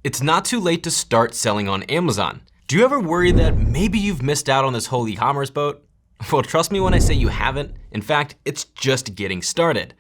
It's not too late to start selling on Amazon. Do you ever worry that maybe you've missed out on this whole e-commerce boat? Well, trust me when I say you haven't. In fact, it's just getting started.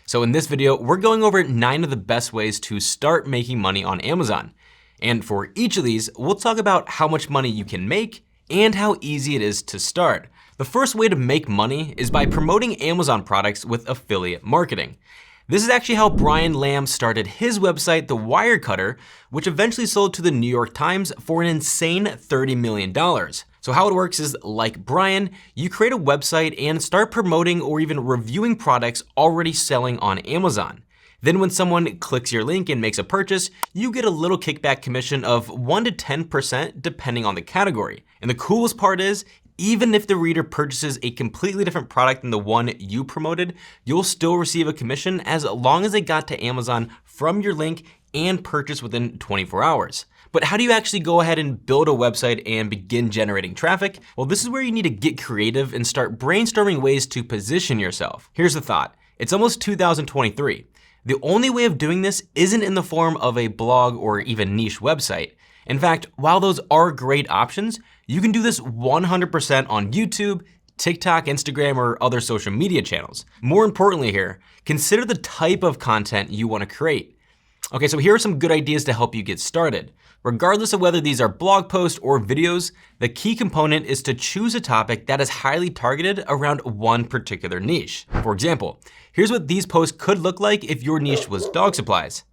So in this video, we're going over 9 of the best ways to start making money on Amazon. And for each of these, we'll talk about how much money you can make and how easy it is to start. The first way to make money is by promoting Amazon products with affiliate marketing. This is actually how Brian Lamb started his website, The Wirecutter, which eventually sold to the New York Times for an insane $30 million. So how it works is, like Brian, you create a website and start promoting or even reviewing products already selling on Amazon. Then when someone clicks your link and makes a purchase, you get a little kickback commission of 1 to 10% depending on the category. And the coolest part is, even if the reader purchases a completely different product than the one you promoted, you'll still receive a commission as long as they got to Amazon from your link and purchase within 24 hours. But how do you actually go ahead and build a website and begin generating traffic? Well, this is where you need to get creative and start brainstorming ways to position yourself. Here's the thought. It's almost 2023. The only way of doing this isn't in the form of a blog or even niche website. In fact, while those are great options, you can do this 100% on YouTube, TikTok, Instagram, or other social media channels. More importantly here, consider the type of content you want to create. Okay, so here are some good ideas to help you get started. Regardless of whether these are blog posts or videos, the key component is to choose a topic that is highly targeted around one particular niche. For example, here's what these posts could look like if your niche was dog supplies.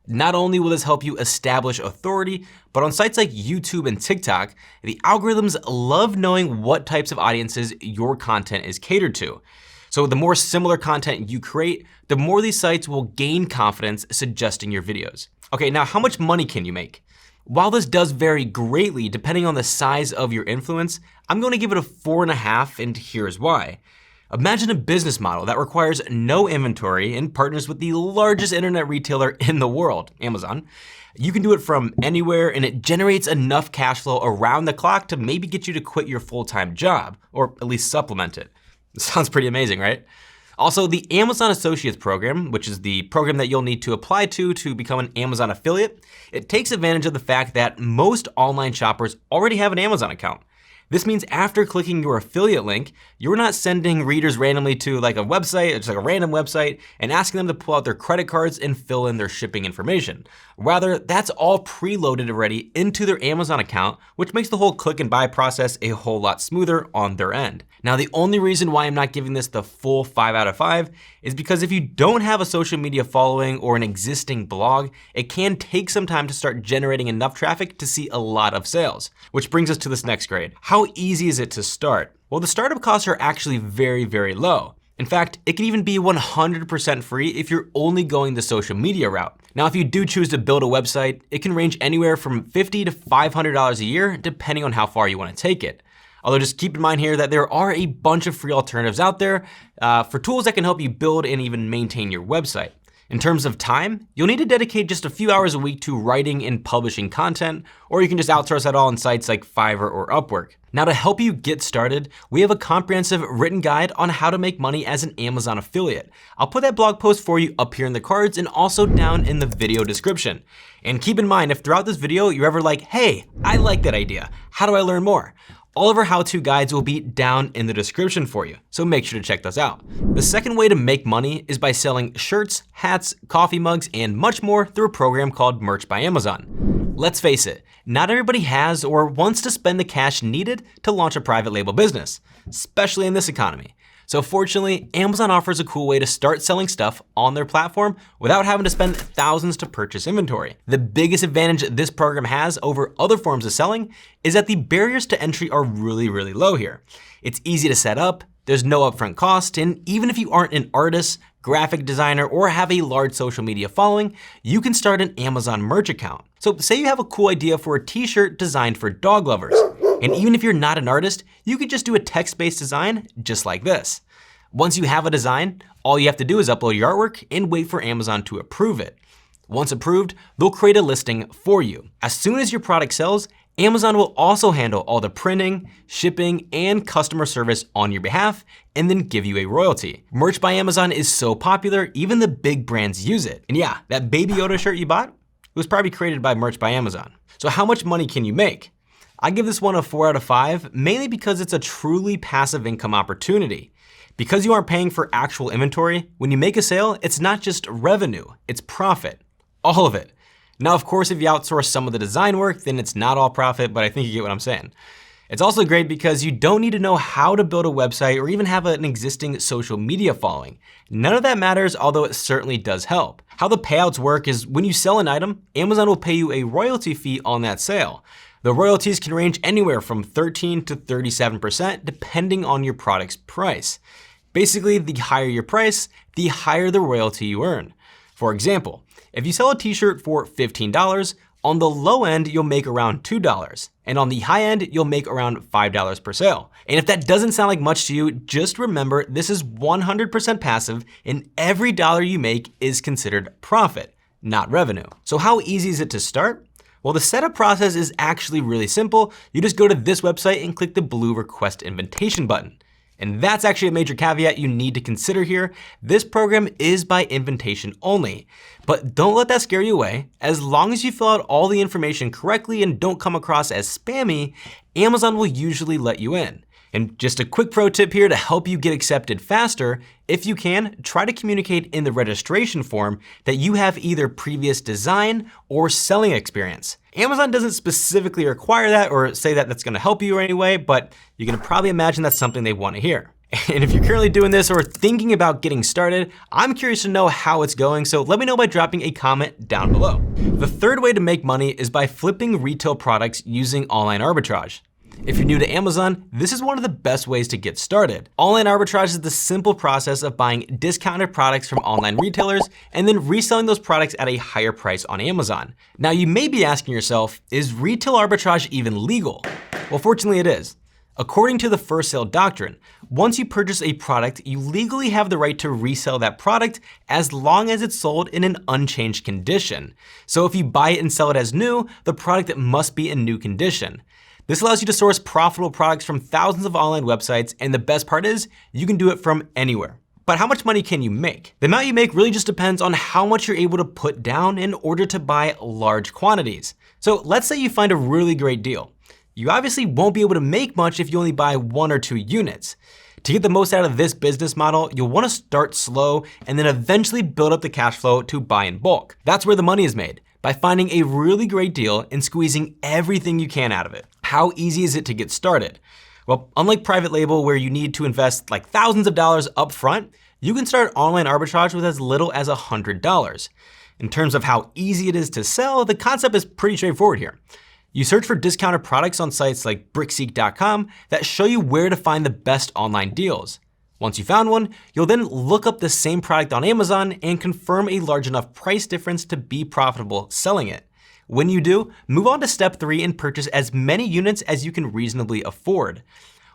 Not only will this help you establish authority, but on sites like YouTube and TikTok, the algorithms love knowing what types of audiences your content is catered to. So the more similar content you create, the more these sites will gain confidence suggesting your videos. Okay, now how much money can you make? While this does vary greatly depending on the size of your influence, I'm going to give it a 4.5, and here's why. Imagine a business model that requires no inventory and partners with the largest internet retailer in the world, Amazon. You can do it from anywhere and it generates enough cash flow around the clock to maybe get you to quit your full-time job, or at least supplement it. Sounds pretty amazing, right? Also, the Amazon Associates program, which is the program that you'll need to apply to become an Amazon affiliate, it takes advantage of the fact that most online shoppers already have an Amazon account. This means after clicking your affiliate link, you're not sending readers randomly to like a website, it's like a random website, and asking them to pull out their credit cards and fill in their shipping information. Rather, that's all preloaded already into their Amazon account, which makes the whole click and buy process a whole lot smoother on their end. Now, the only reason why I'm not giving this the full 5 out of 5 is because if you don't have a social media following or an existing blog, it can take some time to start generating enough traffic to see a lot of sales. Which brings us to this next grade. How easy is it to start? Well, the startup costs are actually very, very low. In fact, it can even be 100% free if you're only going the social media route. Now, if you do choose to build a website, it can range anywhere from $50 to $500 a year, depending on how far you want to take it. Although just keep in mind here that there are a bunch of free alternatives out there for tools that can help you build and even maintain your website. In terms of time, you'll need to dedicate just a few hours a week to writing and publishing content, or you can just outsource that all on sites like Fiverr or Upwork. Now, to help you get started, we have a comprehensive written guide on how to make money as an Amazon affiliate. I'll put that blog post for you up here in the cards and also down in the video description. And keep in mind, if throughout this video you're ever like, hey, I like that idea, how do I learn more? All of our how-to guides will be down in the description for you, so make sure to check those out. The second way to make money is by selling shirts, hats, coffee mugs, and much more through a program called Merch by Amazon. Let's face it, not everybody has or wants to spend the cash needed to launch a private label business, especially in this economy. So fortunately, Amazon offers a cool way to start selling stuff on their platform without having to spend thousands to purchase inventory. The biggest advantage this program has over other forms of selling is that the barriers to entry are really, really low here. It's easy to set up, there's no upfront cost, and even if you aren't an artist, graphic designer, or have a large social media following, you can start an Amazon merch account. So say you have a cool idea for a t-shirt designed for dog lovers. And even if you're not an artist, you could just do a text-based design just like this. Once you have a design, all you have to do is upload your artwork and wait for Amazon to approve it. Once approved, they'll create a listing for you. As soon as your product sells, Amazon will also handle all the printing, shipping, and customer service on your behalf, and then give you a royalty. Merch by Amazon is so popular, even the big brands use it. And yeah, that Baby Yoda shirt you bought, was probably created by Merch by Amazon. So how much money can you make? I give this one a 4 out of 5, mainly because it's a truly passive income opportunity. Because you aren't paying for actual inventory, when you make a sale, it's not just revenue, it's profit. All of it. Now, of course, if you outsource some of the design work, then it's not all profit, but I think you get what I'm saying. It's also great because you don't need to know how to build a website or even have an existing social media following. None of that matters, although it certainly does help. How the payouts work is when you sell an item, Amazon will pay you a royalty fee on that sale. The royalties can range anywhere from 13 to 37% depending on your product's price. Basically, the higher your price, the higher the royalty you earn. For example, if you sell a t-shirt for $15, on the low end, you'll make around $2. And on the high end, you'll make around $5 per sale. And if that doesn't sound like much to you, just remember this is 100% passive and every dollar you make is considered profit, not revenue. So how easy is it to start? Well, the setup process is actually really simple. You just go to this website and click the blue request invitation button. And that's actually a major caveat you need to consider here. This program is by invitation only, but don't let that scare you away. As long as you fill out all the information correctly and don't come across as spammy, Amazon will usually let you in. And just a quick pro tip here to help you get accepted faster, if you can, try to communicate in the registration form that you have either previous design or selling experience. Amazon doesn't specifically require that or say that that's gonna help you in any way, but you can probably imagine that's something they wanna hear. And if you're currently doing this or thinking about getting started, I'm curious to know how it's going, so let me know by dropping a comment down below. The third way to make money is by flipping retail products using online arbitrage. If you're new to Amazon, this is one of the best ways to get started. Online arbitrage is the simple process of buying discounted products from online retailers and then reselling those products at a higher price on Amazon. Now you may be asking yourself, is retail arbitrage even legal? Well, fortunately it is. According to the first sale doctrine, once you purchase a product, you legally have the right to resell that product as long as it's sold in an unchanged condition. So if you buy it and sell it as new, the product must be in new condition. This allows you to source profitable products from thousands of online websites, and the best part is you can do it from anywhere. But how much money can you make? The amount you make really just depends on how much you're able to put down in order to buy large quantities. So let's say you find a really great deal. You obviously won't be able to make much if you only buy 1 or 2 units. To get the most out of this business model, you'll want to start slow and then eventually build up the cash flow to buy in bulk. That's where the money is made, by finding a really great deal and squeezing everything you can out of it. How easy is it to get started? Well, unlike private label where you need to invest like thousands of dollars up front, you can start online arbitrage with as little as $100. In terms of how easy it is to sell, the concept is pretty straightforward here. You search for discounted products on sites like brickseek.com that show you where to find the best online deals. Once you found one, you'll then look up the same product on Amazon and confirm a large enough price difference to be profitable selling it. When you do, move on to step 3 and purchase as many units as you can reasonably afford.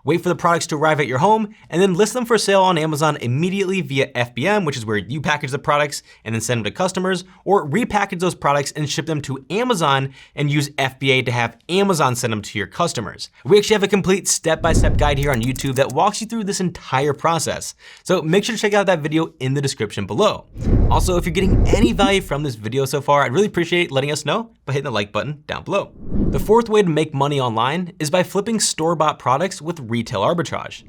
Wait for the products to arrive at your home and then list them for sale on Amazon immediately via FBM, which is where you package the products and then send them to customers, or repackage those products and ship them to Amazon and use FBA to have Amazon send them to your customers. We actually have a complete step-by-step guide here on YouTube that walks you through this entire process. So make sure to check out that video in the description below. Also, if you're getting any value from this video so far, I'd really appreciate letting us know by hitting the like button down below. The fourth way to make money online is by flipping store-bought products with retail arbitrage.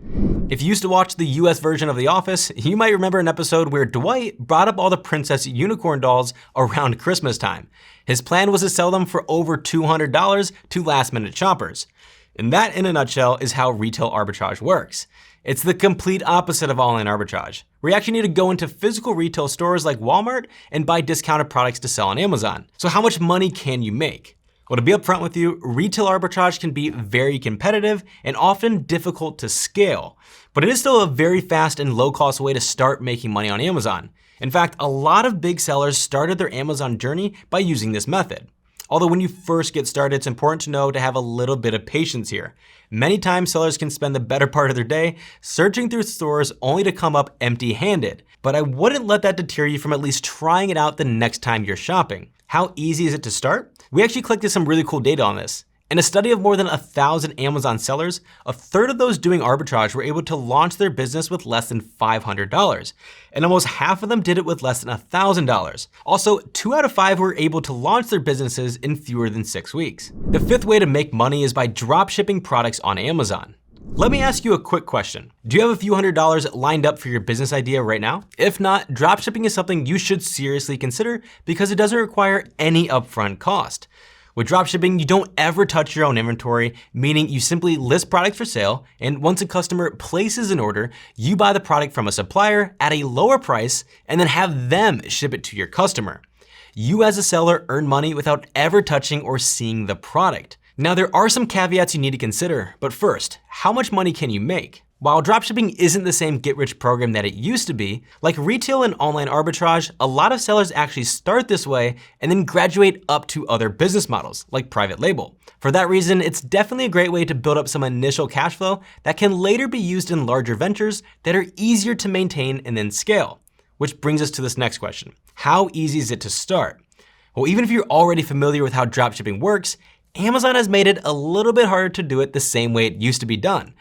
If you used to watch the US version of The Office, you might remember an episode where Dwight brought up all the Princess Unicorn dolls around Christmas time. His plan was to sell them for over $200 to last-minute shoppers. And that, in a nutshell, is how retail arbitrage works. It's the complete opposite of online arbitrage, where you actually need to go into physical retail stores like Walmart and buy discounted products to sell on Amazon. So how much money can you make? Well, to be upfront with you, retail arbitrage can be very competitive and often difficult to scale, but it is still a very fast and low-cost way to start making money on Amazon. In fact, a lot of big sellers started their Amazon journey by using this method. Although when you first get started, it's important to know to have a little bit of patience here. Many times sellers can spend the better part of their day searching through stores only to come up empty-handed, but I wouldn't let that deter you from at least trying it out the next time you're shopping. How easy is it to start? We actually collected some really cool data on this. In a study of more than 1,000 Amazon sellers, a third of those doing arbitrage were able to launch their business with less than $500, and almost half of them did it with less than $1,000. Also, 2 out of 5 were able to launch their businesses in fewer than 6 weeks. The fifth way to make money is by dropshipping products on Amazon. Let me ask you a quick question. Do you have a few $100s lined up for your business idea right now? If not, dropshipping is something you should seriously consider because it doesn't require any upfront cost. With dropshipping, you don't ever touch your own inventory, meaning you simply list products for sale, and once a customer places an order, you buy the product from a supplier at a lower price and then have them ship it to your customer. You as a seller earn money without ever touching or seeing the product. Now, there are some caveats you need to consider, but first, how much money can you make? While dropshipping isn't the same get-rich program that it used to be, like retail and online arbitrage, a lot of sellers actually start this way and then graduate up to other business models, like private label. For that reason, it's definitely a great way to build up some initial cash flow that can later be used in larger ventures that are easier to maintain and then scale. Which brings us to this next question. How easy is it to start? Well, even if you're already familiar with how dropshipping works, Amazon has made it a little bit harder to do it the same way it used to be done.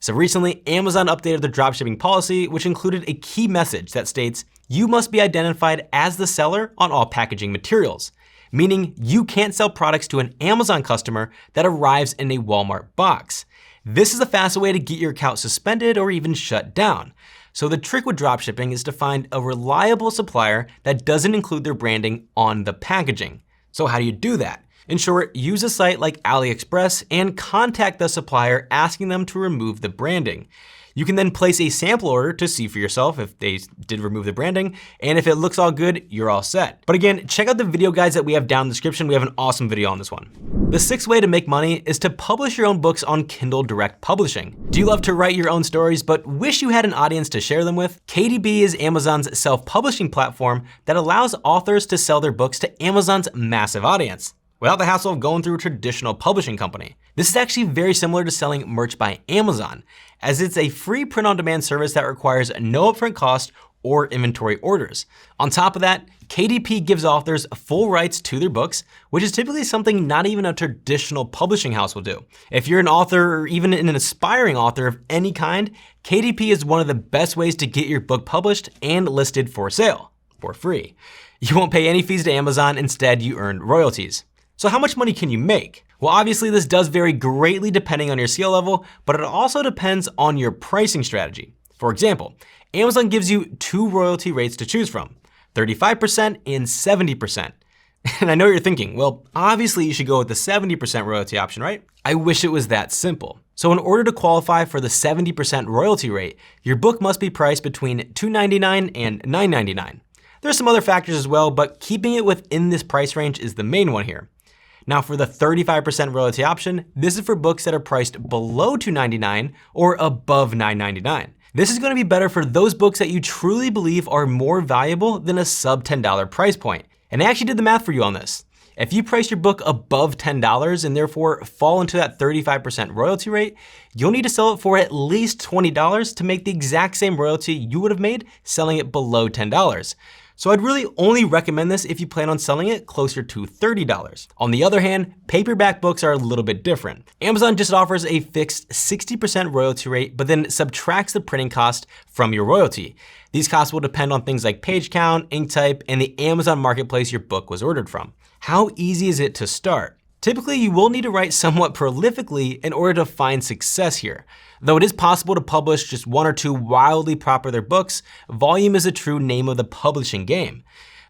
So recently, Amazon updated their dropshipping policy, which included a key message that states, you must be identified as the seller on all packaging materials, meaning you can't sell products to an Amazon customer that arrives in a Walmart box. This is a fast way to get your account suspended or even shut down. So the trick with dropshipping is to find a reliable supplier that doesn't include their branding on the packaging. So how do you do that? In short, use a site like AliExpress and contact the supplier asking them to remove the branding. You can then place a sample order to see for yourself if they did remove the branding, and if it looks all good, you're all set. But again, check out the video guides that we have down in the description. We have an awesome video on this one. The sixth way to make money is to publish your own books on Kindle Direct Publishing. Do you love to write your own stories but wish you had an audience to share them with? KDP is Amazon's self-publishing platform that allows authors to sell their books to Amazon's massive audience without the hassle of going through a traditional publishing company. This is actually very similar to selling merch by Amazon, as it's a free print-on-demand service that requires no upfront cost or inventory orders. On top of that, KDP gives authors full rights to their books, which is typically something not even a traditional publishing house will do. If you're an author or even an aspiring author of any kind, KDP is one of the best ways to get your book published and listed for sale, for free. You won't pay any fees to Amazon, instead you earn royalties. So how much money can you make? Well, obviously this does vary greatly depending on your skill level, but it also depends on your pricing strategy. For example, Amazon gives you 2 royalty rates to choose from, 35% and 70%. And I know you're thinking, well, obviously you should go with the 70% royalty option, right? I wish it was that simple. So in order to qualify for the 70% royalty rate, your book must be priced between $2.99 and $9.99. There's some other factors as well, but keeping it within this price range is the main one here. Now for the 35% royalty option, this is for books that are priced below $2.99 or above $9.99. This is going to be better for those books that you truly believe are more valuable than a sub $10 price point. And I actually did the math for you on this. If you price your book above $10 and therefore fall into that 35% royalty rate, you'll need to sell it for at least $20 to make the exact same royalty you would have made selling it below $10. So I'd really only recommend this if you plan on selling it closer to $30. On the other hand, paperback books are a little bit different. Amazon just offers a fixed 60% royalty rate, but then subtracts the printing cost from your royalty. These costs will depend on things like page count, ink type, and the Amazon marketplace your book was ordered from. How easy is it to start? Typically, you will need to write somewhat prolifically in order to find success here. Though it is possible to publish just 1 or 2 wildly popular books, volume is a true name of the publishing game.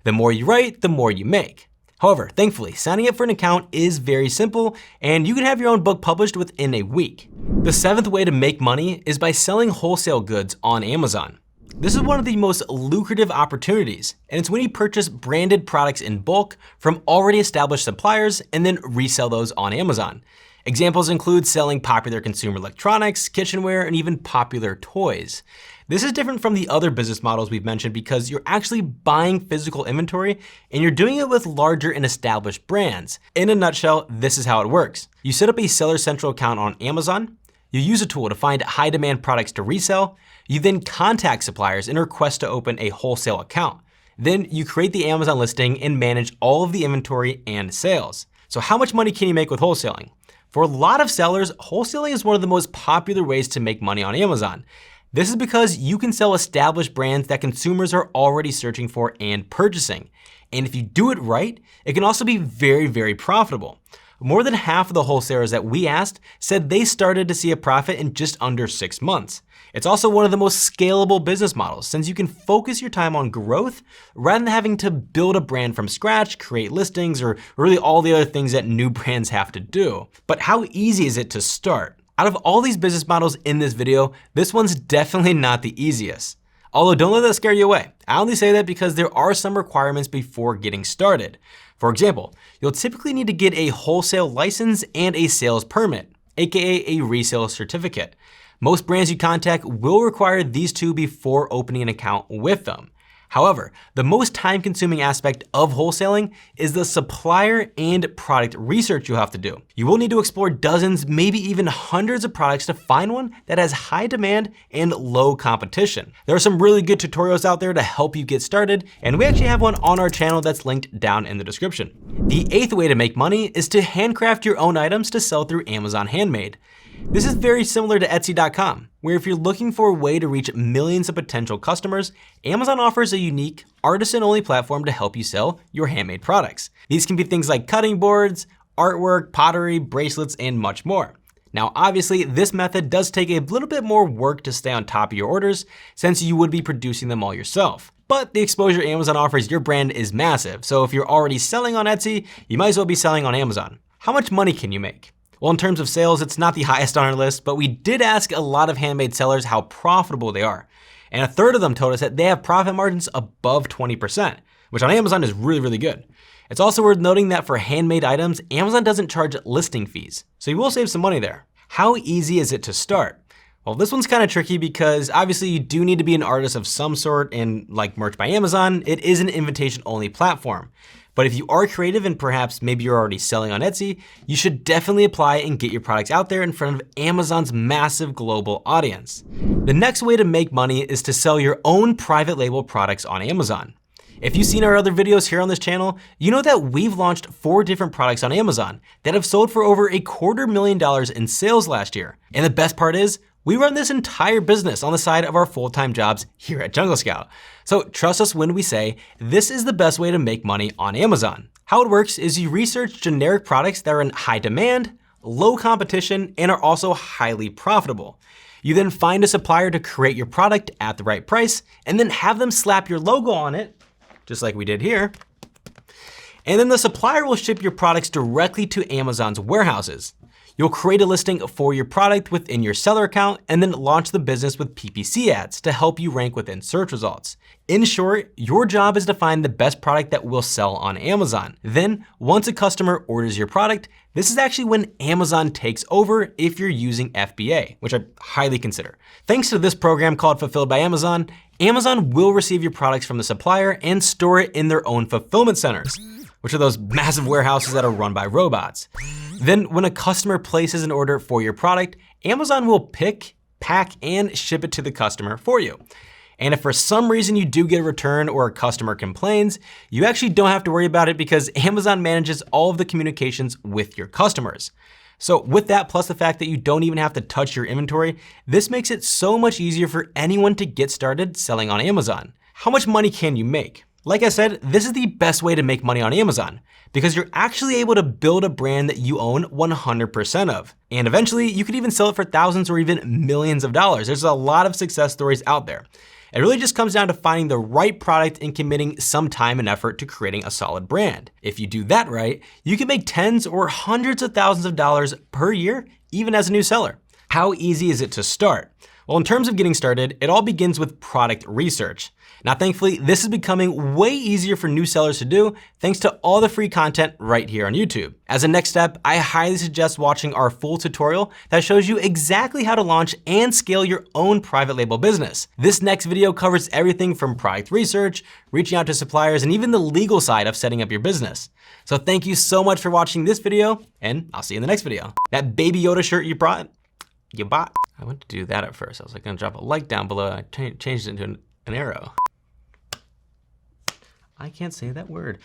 The more you write, the more you make. However, thankfully, signing up for an account is very simple, and you can have your own book published within a week. The 7th way to make money is by selling wholesale goods on Amazon. This is one of the most lucrative opportunities, and it's when you purchase branded products in bulk from already established suppliers and then resell those on Amazon. Examples include selling popular consumer electronics, kitchenware, and even popular toys. This is different from the other business models we've mentioned because you're actually buying physical inventory and you're doing it with larger and established brands. In a nutshell, this is how it works. You set up a Seller Central account on Amazon. You use a tool to find high demand products to resell. You then contact suppliers and request to open a wholesale account. Then you create the Amazon listing and manage all of the inventory and sales. So how much money can you make with wholesaling? For a lot of sellers, wholesaling is one of the most popular ways to make money on Amazon. This is because you can sell established brands that consumers are already searching for and purchasing. And if you do it right, it can also be very, very profitable. More than half of the wholesalers that we asked said they started to see a profit in just under 6 months. It's also one of the most scalable business models since you can focus your time on growth rather than having to build a brand from scratch, create listings, or really all the other things that new brands have to do. But how easy is it to start? Out of all these business models in this video, this one's definitely not the easiest. Although don't let that scare you away. I only say that because there are some requirements before getting started. For example, you'll typically need to get a wholesale license and a sales permit, aka a resale certificate. Most brands you contact will require these two before opening an account with them. However, the most time-consuming aspect of wholesaling is the supplier and product research you'll have to do. You will need to explore dozens, maybe even hundreds of products to find one that has high demand and low competition. There are some really good tutorials out there to help you get started, and we actually have one on our channel that's linked down in the description. The 8th way to make money is to handcraft your own items to sell through Amazon Handmade. This is very similar to Etsy.com, where if you're looking for a way to reach millions of potential customers, Amazon offers a unique, artisan-only platform to help you sell your handmade products. These can be things like cutting boards, artwork, pottery, bracelets, and much more. Now, obviously, this method does take a little bit more work to stay on top of your orders since you would be producing them all yourself. But the exposure Amazon offers your brand is massive, so if you're already selling on Etsy, you might as well be selling on Amazon. How much money can you make? Well, in terms of sales, it's not the highest on our list, but we did ask a lot of handmade sellers how profitable they are. And a third of them told us that they have profit margins above 20%, which on Amazon is really, really good. It's also worth noting that for handmade items, Amazon doesn't charge listing fees, so you will save some money there. How easy is it to start? Well, this one's kind of tricky because obviously you do need to be an artist of some sort, and like Merch by Amazon, it is an invitation-only platform. But if you are creative and perhaps maybe you're already selling on Etsy, you should definitely apply and get your products out there in front of Amazon's massive global audience. The next way to make money is to sell your own private label products on Amazon. If you've seen our other videos here on this channel, you know that we've launched 4 different products on Amazon that have sold for over $250,000 in sales last year. And the best part is, we run this entire business on the side of our full-time jobs here at Jungle Scout. So trust us when we say this is the best way to make money on Amazon. How it works is you research generic products that are in high demand, low competition, and are also highly profitable. You then find a supplier to create your product at the right price and then have them slap your logo on it, just like we did here. And then the supplier will ship your products directly to Amazon's warehouses. You'll create a listing for your product within your seller account and then launch the business with PPC ads to help you rank within search results. In short, your job is to find the best product that will sell on Amazon. Then, once a customer orders your product, this is actually when Amazon takes over if you're using FBA, which I highly consider. Thanks to this program called Fulfilled by Amazon, Amazon will receive your products from the supplier and store it in their own fulfillment centers, which are those massive warehouses that are run by robots. Then when a customer places an order for your product, Amazon will pick, pack, and ship it to the customer for you. And if for some reason you do get a return or a customer complains, you actually don't have to worry about it because Amazon manages all of the communications with your customers. So with that, plus the fact that you don't even have to touch your inventory, this makes it so much easier for anyone to get started selling on Amazon. How much money can you make? Like I said, this is the best way to make money on Amazon because you're actually able to build a brand that you own 100% of. And eventually you could even sell it for thousands or even millions of dollars. There's a lot of success stories out there. It really just comes down to finding the right product and committing some time and effort to creating a solid brand. If you do that right, you can make tens or hundreds of thousands of dollars per year, even as a new seller. How easy is it to start? Well, in terms of getting started, it all begins with product research. Now, thankfully, this is becoming way easier for new sellers to do thanks to all the free content right here on YouTube. As a next step, I highly suggest watching our full tutorial that shows you exactly how to launch and scale your own private label business. This next video covers everything from product research, reaching out to suppliers, and even the legal side of setting up your business. So thank you so much for watching this video, and I'll see you in the next video. That Baby Yoda shirt you bought. I went to do that at first. I was like gonna drop a like down below. I changed it into an arrow. I can't say that word.